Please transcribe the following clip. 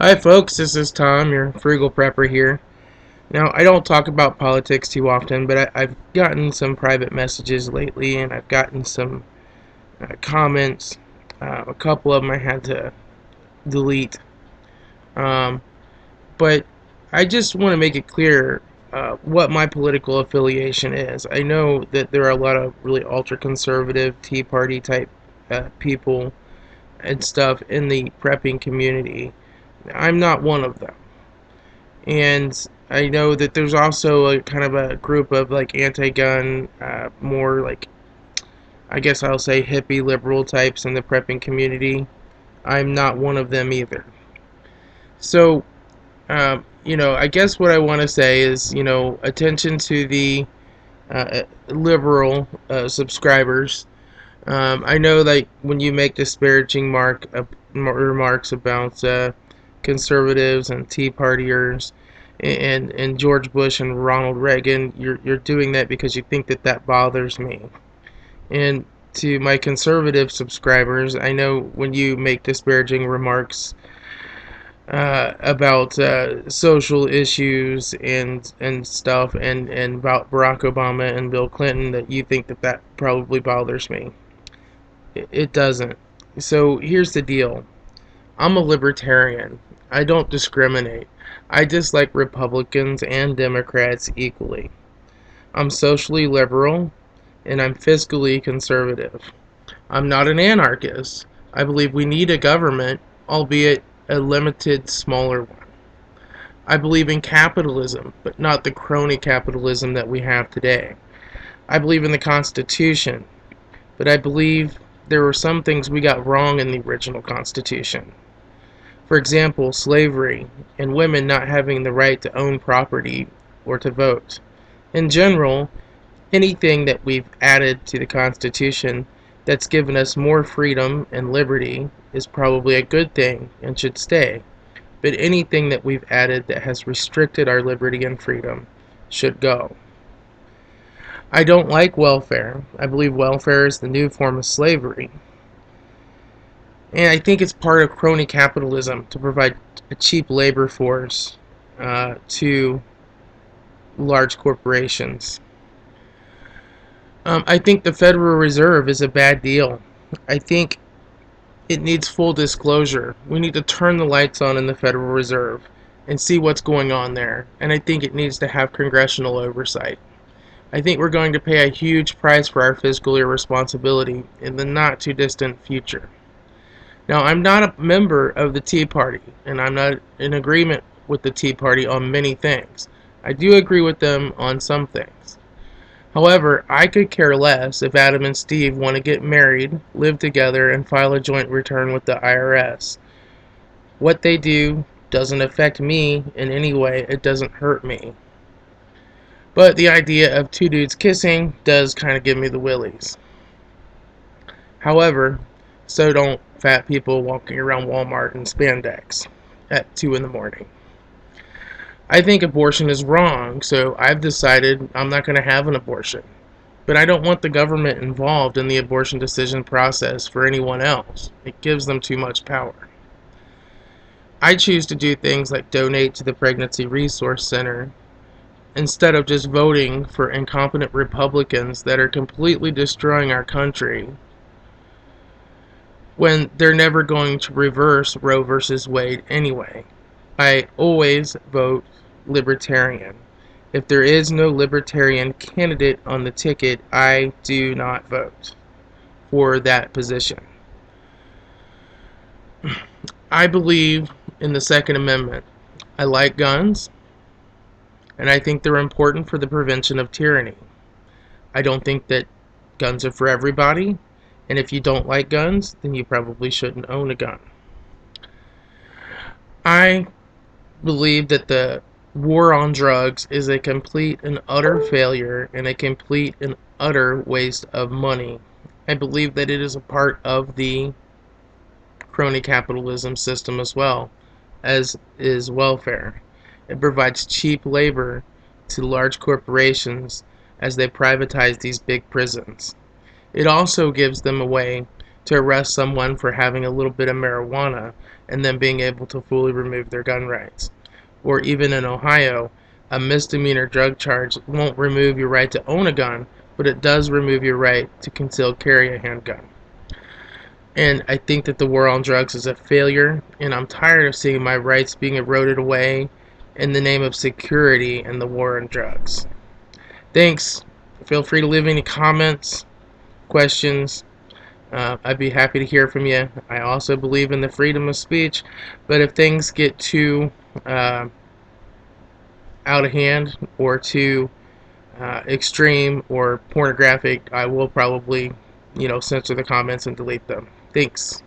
Hi folks, this is Tom, your frugal prepper here. Now, I don't talk about politics too often, but I've gotten some private messages lately, and I've gotten some comments. A couple of them I had to delete. Um, but I just want to make it clear what my political affiliation is. I know that there are a lot of really ultra-conservative Tea Party type people and stuff in the prepping community. I'm not one of them. And I know that there's also a kind of a group of like anti-gun, more like, I guess I'll say hippie liberal types in the prepping community. I'm not one of them either. So, I guess what I want to say is, attention to the liberal subscribers. I know that when you make disparaging remarks about conservatives and Tea Partiers and George Bush and Ronald Reagan, you're doing that because you think that bothers me. And to my conservative subscribers, I know when you make disparaging remarks about social issues and stuff and about Barack Obama and Bill Clinton, that you think that probably bothers me. It doesn't. So here's the deal. I'm a libertarian. I don't discriminate. I dislike Republicans and Democrats equally. I'm socially liberal and I'm fiscally conservative. I'm not an anarchist. I believe we need a government, albeit a limited, smaller one. I believe in capitalism, but not the crony capitalism that we have today. I believe in the Constitution, but I believe there were some things we got wrong in the original Constitution. For example, slavery and women not having the right to own property or to vote. In general, anything that we've added to the Constitution that's given us more freedom and liberty is probably a good thing and should stay. But anything that we've added that has restricted our liberty and freedom should go. I don't like welfare. I believe welfare is the new form of slavery. And I think it's part of crony capitalism to provide a cheap labor force to large corporations. I think the Federal Reserve is a bad deal. I think it needs full disclosure. We need to turn the lights on in the Federal Reserve and see what's going on there. And I think it needs to have congressional oversight. I think we're going to pay a huge price for our fiscal irresponsibility in the not too distant future. Now, I'm not a member of the Tea Party, and I'm not in agreement with the Tea Party on many things. I do agree with them on some things. However, I could care less if Adam and Steve want to get married, live together, and file a joint return with the IRS. What they do doesn't affect me in any way. It doesn't hurt me. But the idea of two dudes kissing does kind of give me the willies. However, so don't fat people walking around Walmart in spandex at 2 in the morning. I think abortion is wrong, so I've decided I'm not going to have an abortion. But I don't want the government involved in the abortion decision process for anyone else. It gives them too much power. I choose to do things like donate to the Pregnancy Resource Center instead of just voting for incompetent Republicans that are completely destroying our country when they're never going to reverse Roe versus Wade anyway. I always vote Libertarian. If there is no Libertarian candidate on the ticket, I do not vote for that position. I believe in the Second Amendment. I like guns, and I think they're important for the prevention of tyranny. I don't think that guns are for everybody, and if you don't like guns, then you probably shouldn't own a gun. I believe that the war on drugs is a complete and utter failure and a complete and utter waste of money. I believe that it is a part of the crony capitalism system as well, as is welfare. It provides cheap labor to large corporations as they privatize these big prisons. It also gives them a way to arrest someone for having a little bit of marijuana and then being able to fully remove their gun rights. Or even in Ohio, a misdemeanor drug charge won't remove your right to own a gun, but it does remove your right to concealed carry a handgun. And I think that the war on drugs is a failure, and I'm tired of seeing my rights being eroded away in the name of security and the war on drugs. Thanks. Feel free to leave any comments, questions. I'd be happy to hear from you. I also believe in the freedom of speech, but if things get too uh, out of hand or too extreme or pornographic, I will probably, censor the comments and delete them. Thanks.